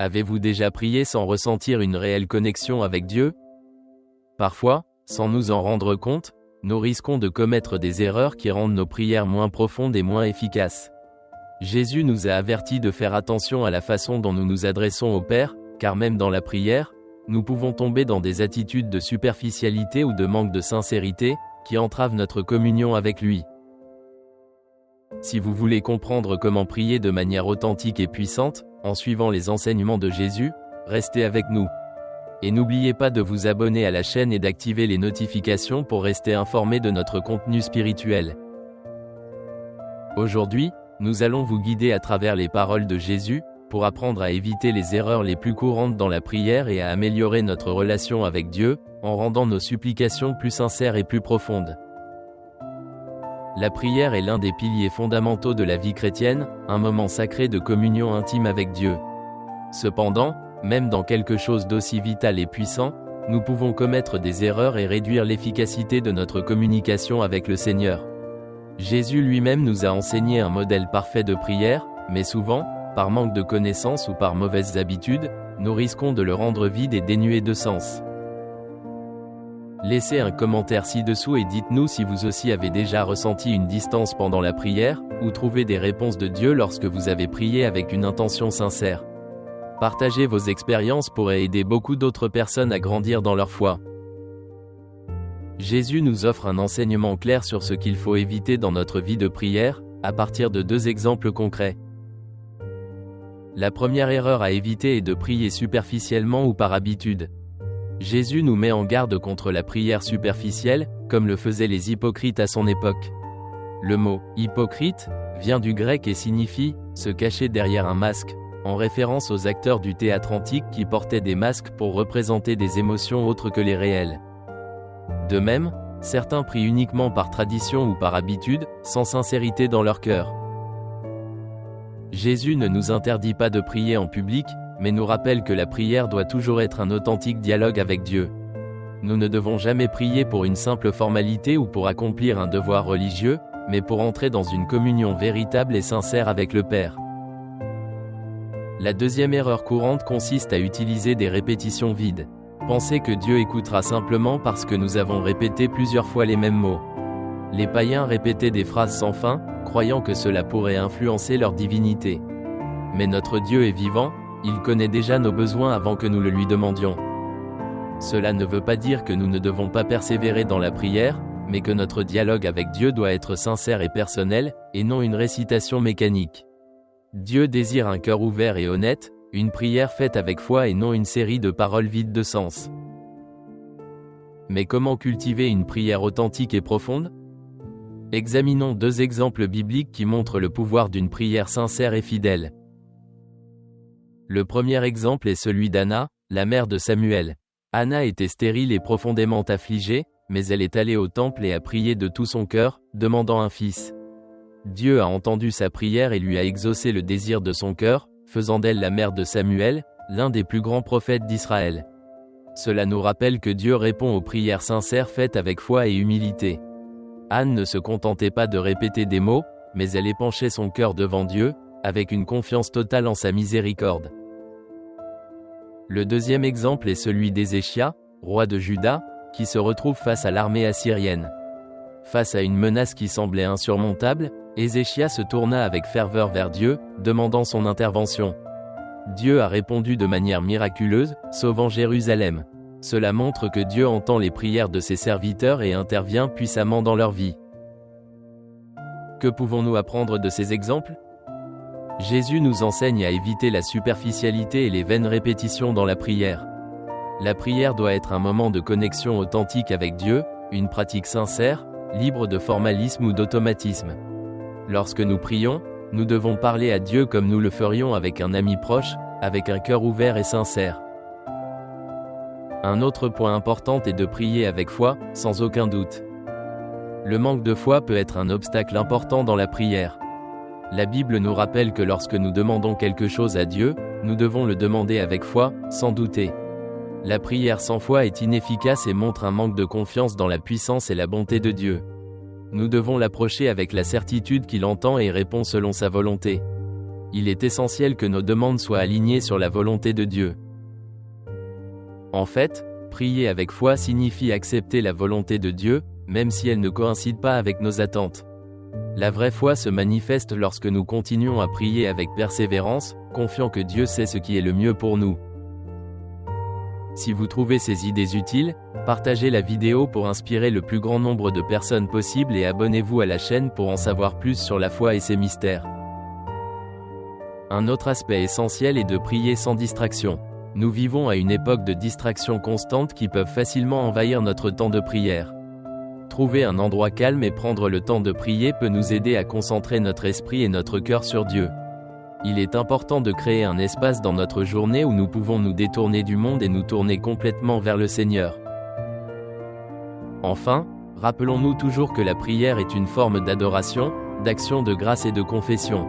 Avez-vous déjà prié sans ressentir une réelle connexion avec Dieu? Parfois, sans nous en rendre compte, nous risquons de commettre des erreurs qui rendent nos prières moins profondes et moins efficaces. Jésus nous a avertis de faire attention à la façon dont nous nous adressons au Père, car même dans la prière, nous pouvons tomber dans des attitudes de superficialité ou de manque de sincérité, qui entravent notre communion avec lui. Si vous voulez comprendre comment prier de manière authentique et puissante, en suivant les enseignements de Jésus, restez avec nous. Et n'oubliez pas de vous abonner à la chaîne et d'activer les notifications pour rester informé de notre contenu spirituel. Aujourd'hui, nous allons vous guider à travers les paroles de Jésus, pour apprendre à éviter les erreurs les plus courantes dans la prière et à améliorer notre relation avec Dieu, en rendant nos supplications plus sincères et plus profondes. La prière est l'un des piliers fondamentaux de la vie chrétienne, un moment sacré de communion intime avec Dieu. Cependant, même dans quelque chose d'aussi vital et puissant, nous pouvons commettre des erreurs et réduire l'efficacité de notre communication avec le Seigneur. Jésus lui-même nous a enseigné un modèle parfait de prière, mais souvent, par manque de connaissances ou par mauvaises habitudes, nous risquons de le rendre vide et dénué de sens. Laissez un commentaire ci-dessous et dites-nous si vous aussi avez déjà ressenti une distance pendant la prière, ou trouvé des réponses de Dieu lorsque vous avez prié avec une intention sincère. Partager vos expériences pourrait aider beaucoup d'autres personnes à grandir dans leur foi. Jésus nous offre un enseignement clair sur ce qu'il faut éviter dans notre vie de prière, à partir de 2 exemples concrets. La première erreur à éviter est de prier superficiellement ou par habitude. Jésus nous met en garde contre la prière superficielle, comme le faisaient les hypocrites à son époque. Le mot « hypocrite » vient du grec et signifie « se cacher derrière un masque », en référence aux acteurs du théâtre antique qui portaient des masques pour représenter des émotions autres que les réelles. De même, certains prient uniquement par tradition ou par habitude, sans sincérité dans leur cœur. Jésus ne nous interdit pas de prier en public, mais nous rappelle que la prière doit toujours être un authentique dialogue avec Dieu. Nous ne devons jamais prier pour une simple formalité ou pour accomplir un devoir religieux, mais pour entrer dans une communion véritable et sincère avec le Père. La deuxième erreur courante consiste à utiliser des répétitions vides. Penser que Dieu écoutera simplement parce que nous avons répété plusieurs fois les mêmes mots. Les païens répétaient des phrases sans fin, croyant que cela pourrait influencer leur divinité. Mais notre Dieu est vivant, il connaît déjà nos besoins avant que nous le lui demandions. Cela ne veut pas dire que nous ne devons pas persévérer dans la prière, mais que notre dialogue avec Dieu doit être sincère et personnel, et non une récitation mécanique. Dieu désire un cœur ouvert et honnête, une prière faite avec foi et non une série de paroles vides de sens. Mais comment cultiver une prière authentique et profonde? Examinons 2 exemples bibliques qui montrent le pouvoir d'une prière sincère et fidèle. Le premier exemple est celui d'Anna, la mère de Samuel. Anna était stérile et profondément affligée, mais elle est allée au temple et a prié de tout son cœur, demandant un fils. Dieu a entendu sa prière et lui a exaucé le désir de son cœur, faisant d'elle la mère de Samuel, l'un des plus grands prophètes d'Israël. Cela nous rappelle que Dieu répond aux prières sincères faites avec foi et humilité. Anne ne se contentait pas de répéter des mots, mais elle épanchait son cœur devant Dieu, avec une confiance totale en sa miséricorde. Le deuxième exemple est celui d'Ézéchia, roi de Juda, qui se retrouve face à l'armée assyrienne. Face à une menace qui semblait insurmontable, Ézéchia se tourna avec ferveur vers Dieu, demandant son intervention. Dieu a répondu de manière miraculeuse, sauvant Jérusalem. Cela montre que Dieu entend les prières de ses serviteurs et intervient puissamment dans leur vie. Que pouvons-nous apprendre de ces exemples? Jésus nous enseigne à éviter la superficialité et les vaines répétitions dans la prière. La prière doit être un moment de connexion authentique avec Dieu, une pratique sincère, libre de formalisme ou d'automatisme. Lorsque nous prions, nous devons parler à Dieu comme nous le ferions avec un ami proche, avec un cœur ouvert et sincère. Un autre point important est de prier avec foi, sans aucun doute. Le manque de foi peut être un obstacle important dans la prière. La Bible nous rappelle que lorsque nous demandons quelque chose à Dieu, nous devons le demander avec foi, sans douter. La prière sans foi est inefficace et montre un manque de confiance dans la puissance et la bonté de Dieu. Nous devons l'approcher avec la certitude qu'il entend et répond selon sa volonté. Il est essentiel que nos demandes soient alignées sur la volonté de Dieu. En fait, prier avec foi signifie accepter la volonté de Dieu, même si elle ne coïncide pas avec nos attentes. La vraie foi se manifeste lorsque nous continuons à prier avec persévérance, confiant que Dieu sait ce qui est le mieux pour nous. Si vous trouvez ces idées utiles, partagez la vidéo pour inspirer le plus grand nombre de personnes possible et abonnez-vous à la chaîne pour en savoir plus sur la foi et ses mystères. Un autre aspect essentiel est de prier sans distraction. Nous vivons à une époque de distractions constantes qui peuvent facilement envahir notre temps de prière. Trouver un endroit calme et prendre le temps de prier peut nous aider à concentrer notre esprit et notre cœur sur Dieu. Il est important de créer un espace dans notre journée où nous pouvons nous détourner du monde et nous tourner complètement vers le Seigneur. Enfin, rappelons-nous toujours que la prière est une forme d'adoration, d'action de grâce et de confession.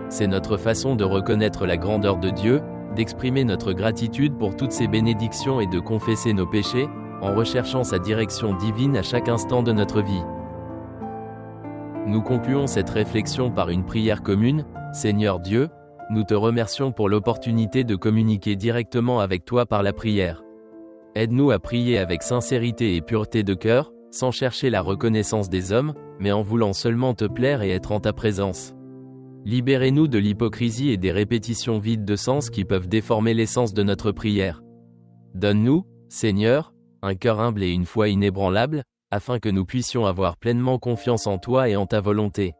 C'est notre façon de reconnaître la grandeur de Dieu, d'exprimer notre gratitude pour toutes ses bénédictions et de confesser nos péchés, en recherchant sa direction divine à chaque instant de notre vie. Nous concluons cette réflexion par une prière commune. Seigneur Dieu, nous te remercions pour l'opportunité de communiquer directement avec toi par la prière. Aide-nous à prier avec sincérité et pureté de cœur, sans chercher la reconnaissance des hommes, mais en voulant seulement te plaire et être en ta présence. Libérez-nous de l'hypocrisie et des répétitions vides de sens qui peuvent déformer l'essence de notre prière. Donne-nous, Seigneur, un cœur humble et une foi inébranlable, afin que nous puissions avoir pleinement confiance en toi et en ta volonté.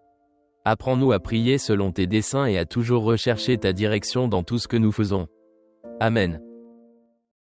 Apprends-nous à prier selon tes desseins et à toujours rechercher ta direction dans tout ce que nous faisons. Amen.